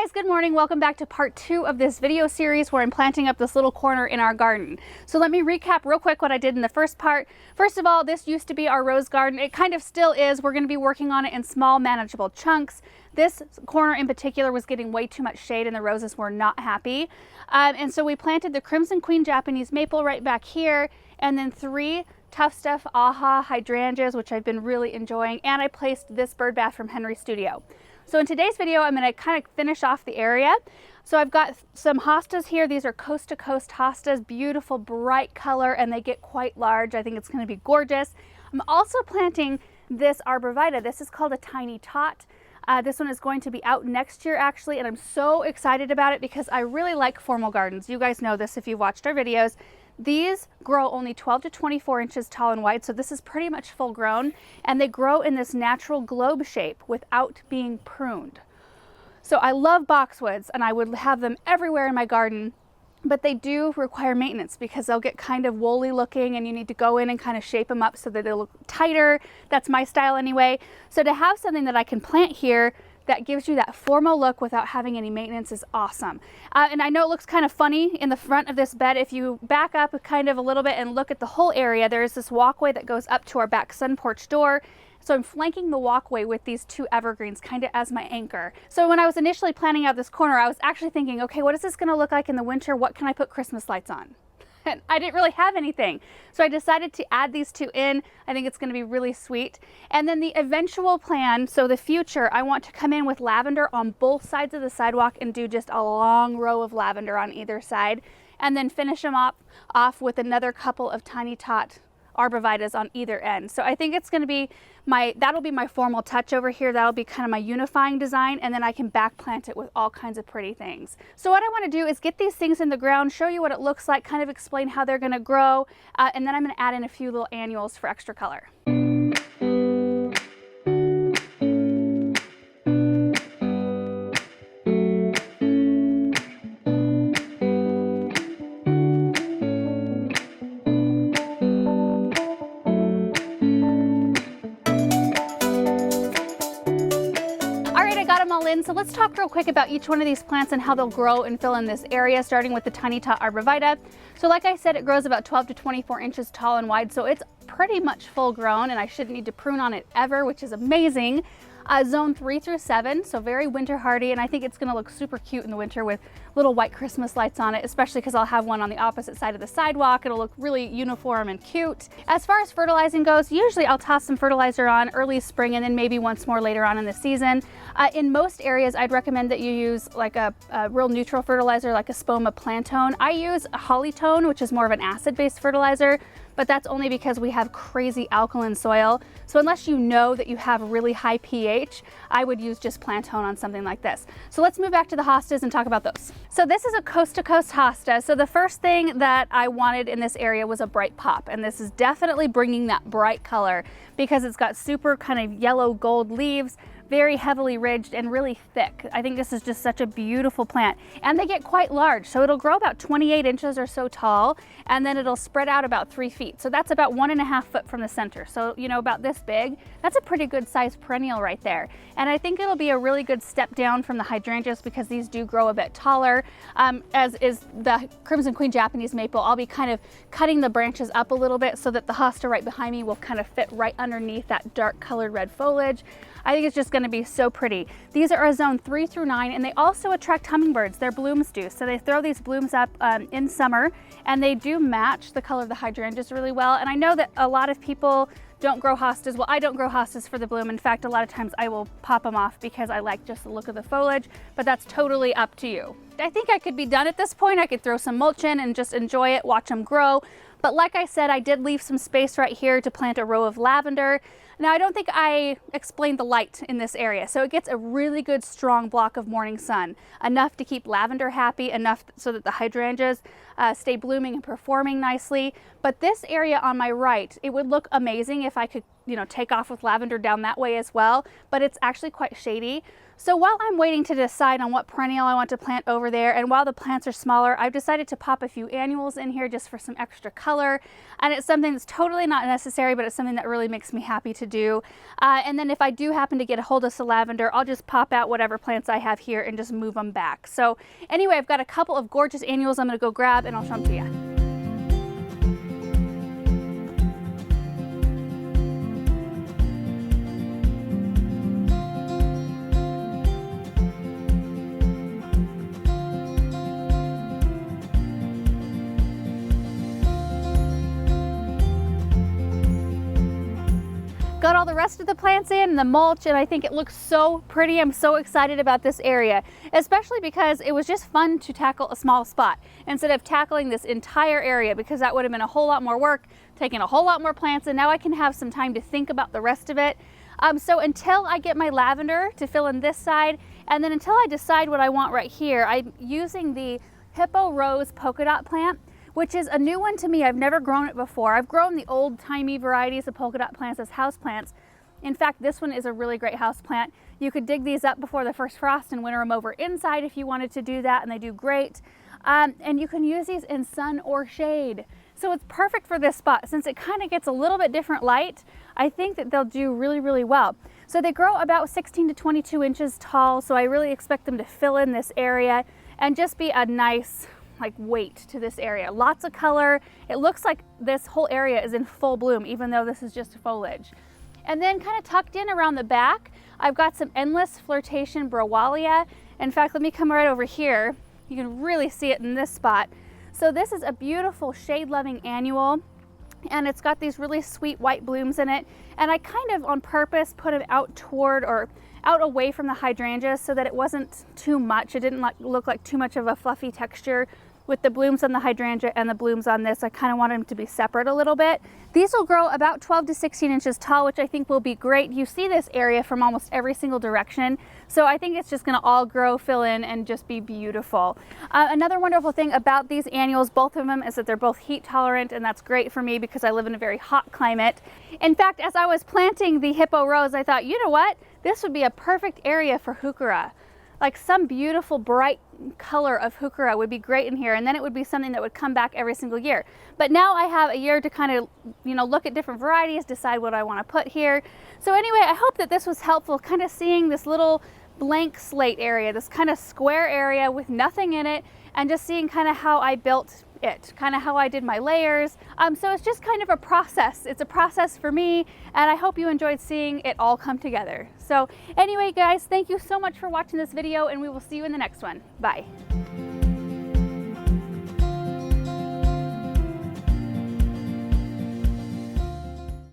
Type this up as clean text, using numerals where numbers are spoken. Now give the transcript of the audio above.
guys, good morning. Welcome back to part 2 of this video series where I'm planting up this little corner in our garden. So let me recap real quick what I did in the first part. First of all, this used to be our rose garden. It kind of still is. We're going to be working on it in small, manageable chunks. This corner in particular was getting way too much shade and the roses were not happy. And so we planted the Crimson Queen Japanese maple right back here, and then 3 Tuff Stuff Ah-Ha Hydrangeas, which I've been really enjoying, and I placed this bird bath from Henry's studio. So in today's video, I'm going to kind of finish off the area. So I've got some hostas here. These are coast to coast hostas, beautiful bright color, and they get quite large. I think it's going to be gorgeous. I'm also planting this arborvitae. This is called a tiny TOTT. This one is going to be out next year actually, and I'm so excited about it because I really like formal gardens. You guys know this if you've watched our videos. These grow only 12 to 24 inches tall and wide, so this is pretty much full grown, and they grow in this natural globe shape without being pruned. So I love boxwoods, and I would have them everywhere in my garden, but they do require maintenance because they'll get kind of woolly looking, and you need to go in and kind of shape them up so that they look tighter. That's my style anyway. So to have something that I can plant here that gives you that formal look without having any maintenance is awesome. And I know it looks kind of funny in the front of this bed. If you back up kind of a little bit and look at the whole area, there's this walkway that goes up to our back sun porch door. So I'm flanking the walkway with these 2 evergreens kind of as my anchor. So when I was initially planning out this corner, I was actually thinking, okay, what is this gonna look like in the winter? What can I put Christmas lights on? And I didn't really have anything. So I decided to add these 2 in. I think it's going to be really sweet. And then the eventual plan, so the future, I want to come in with lavender on both sides of the sidewalk and do just a long row of lavender on either side, and then finish them off with another couple of tiny TOTT arborvitaes on either end. So I think it's going to be that'll be my formal touch over here. That'll be kind of my unifying design, and then I can back plant it with all kinds of pretty things. So what I want to do is get these things in the ground, show you what it looks like, kind of explain how they're going to grow, and then I'm going to add in a few little annuals for extra color. So let's talk real quick about each one of these plants and how they'll grow and fill in this area, starting with the tiny TOTT arborvitae. So like I said, it grows about 12 to 24 inches tall and wide, so it's pretty much full grown, and I shouldn't need to prune on it ever, which is amazing. Zone 3 through 7, so very winter hardy, and I think it's going to look super cute in the winter with little white Christmas lights on it, especially because I'll have one on the opposite side of the sidewalk. It'll look really uniform and cute. As far as fertilizing goes, usually I'll toss some fertilizer on early spring and then maybe once more later on in the season. In most areas, I'd recommend that you use like a real neutral fertilizer like a Spoma Plantone. I use a Hollytone, which is more of an acid-based fertilizer, but that's only because we have crazy alkaline soil. So unless you know that you have really high pH, I would use just Plantone on something like this. So let's move back to the hostas and talk about those. So this is a coast to coast hosta. So the first thing that I wanted in this area was a bright pop, and this is definitely bringing that bright color because it's got super kind of yellow gold leaves, very heavily ridged and really thick. I think this is just such a beautiful plant, and they get quite large. So it'll grow about 28 inches or so tall, and then it'll spread out about 3 feet. So that's about 1.5 feet from the center. So, you know, about this big. That's a pretty good sized perennial right there. And I think it'll be a really good step down from the hydrangeas because these do grow a bit taller, as is the Crimson Queen Japanese maple. I'll be kind of cutting the branches up a little bit so that the hosta right behind me will kind of fit right underneath that dark colored red foliage. I think it's just going to be so pretty. These are a zone 3 through 9, and they also attract hummingbirds. Their blooms do. So they throw these blooms up in summer, and they do match the color of the hydrangeas really well. And I know that a lot of people don't grow hostas. Well, I don't grow hostas for the bloom. In fact, a lot of times I will pop them off because I like just the look of the foliage, but that's totally up to you. I think I could be done at this point. I could throw some mulch in and just enjoy it, watch them grow. But like I said, I did leave some space right here to plant a row of lavender. Now, I don't think I explained the light in this area. So it gets a really good strong block of morning sun, enough to keep lavender happy, enough so that the hydrangeas stay blooming and performing nicely. But this area on my right, it would look amazing if I could, you know, take off with lavender down that way as well, but it's actually quite shady. So while I'm waiting to decide on what perennial I want to plant over there, and while the plants are smaller, I've decided to pop a few annuals in here just for some extra color. And it's something that's totally not necessary, but it's something that really makes me happy to do. And then if I do happen to get a hold of some lavender, I'll just pop out whatever plants I have here and just move them back. So anyway, I've got a couple of gorgeous annuals I'm going to go grab and I'll show them to you. Got all the rest of the plants in and the mulch, and I think it looks so pretty. I'm so excited about this area, especially because it was just fun to tackle a small spot instead of tackling this entire area, because that would have been a whole lot more work, taking a whole lot more plants, and now I can have some time to think about the rest of it. So until I get my lavender to fill in this side, and then until I decide what I want right here, I'm using the Hippo Rose polka dot plant, which is a new one to me. I've never grown it before. I've grown the old-timey varieties of polka dot plants as house plants. In fact, this one is a really great house plant. You could dig these up before the first frost and winter them over inside if you wanted to do that, and they do great. And you can use these in sun or shade. So it's perfect for this spot. Since it kind of gets a little bit different light, I think that they'll do really, really well. So they grow about 16 to 22 inches tall, so I really expect them to fill in this area and just be a nice weight to this area. Lots of color. It looks like this whole area is in full bloom, even though this is just foliage. And then kind of tucked in around the back, I've got some Endless Flirtation Browalia. In fact, let me come right over here. You can really see it in this spot. So this is a beautiful shade-loving annual, and it's got these really sweet white blooms in it. And I kind of on purpose put it out toward or out away from the hydrangeas so that it wasn't too much. It didn't look like too much of a fluffy texture with the blooms on the hydrangea and the blooms on this. I kind of want them to be separate a little bit. These will grow about 12 to 16 inches tall, which I think will be great. You see this area from almost every single direction. So I think it's just gonna all grow, fill in, and just be beautiful. Another wonderful thing about these annuals, both of them, is that they're both heat tolerant, and that's great for me because I live in a very hot climate. In fact, as I was planting the Hippo Rose, I thought, you know what? This would be a perfect area for heuchera. Like some beautiful bright color of heuchera would be great in here, and then it would be something that would come back every single year. But now I have a year to kind of, look at different varieties, decide what I want to put here. So anyway, I hope that this was helpful, kind of seeing this little blank slate area, this kind of square area with nothing in it, and just seeing kind of how I built it, kind of how I did my layers. So it's just kind of a process. It's a process for me, and I hope you enjoyed seeing it all come together. So anyway, guys, thank you so much for watching this video, and we will see you in the next one. Bye.